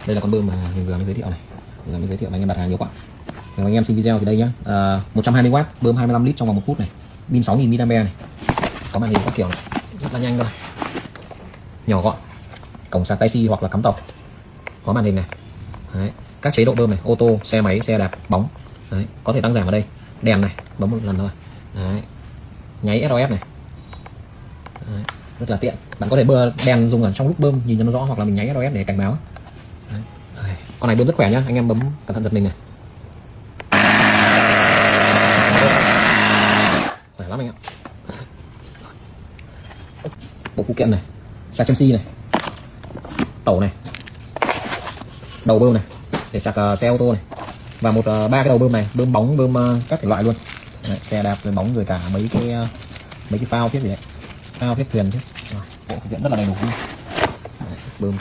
Đây là con bơm mà mình vừa mới giới thiệu này, anh em đặt hàng nhiều quá. Nếu anh em xem video thì đây nhá, 120W bơm 25 lít trong vòng 1 phút này, pin 6000 mAh này, có màn hình các kiểu này, rất là nhanh thôi, nhỏ gọn, cổng sạc Type-C hoặc là cắm tàu, có màn hình này. Đấy, các chế độ bơm này, ô tô, xe máy, xe đạp, bóng. Đấy, có thể tăng giảm ở đây, đèn này, bấm một lần thôi. Đấy, nháy SOS này. Đấy, rất là tiện. Bạn có thể bơ đèn dùng ở trong lúc bơm nhìn cho nó rõ, hoặc là mình nháy SOS để cảnh báo. Đấy. Đấy. Con này bơm rất khỏe nhá, anh em bấm cẩn thận giật mình này. Khỏe lắm anh ạ. Bộ phụ kiện này, sạc chân si này, tẩu này, đầu bơm này để sạc xe ô tô này, và ba cái đầu bơm này, bơm bóng, bơm các thể loại luôn. Đấy, xe đạp rồi bóng rồi cả mấy cái phao thiết gì đấy, phao thiết thuyền chứ. Bộ phụ kiện rất là đầy đủ. Đấy, bơm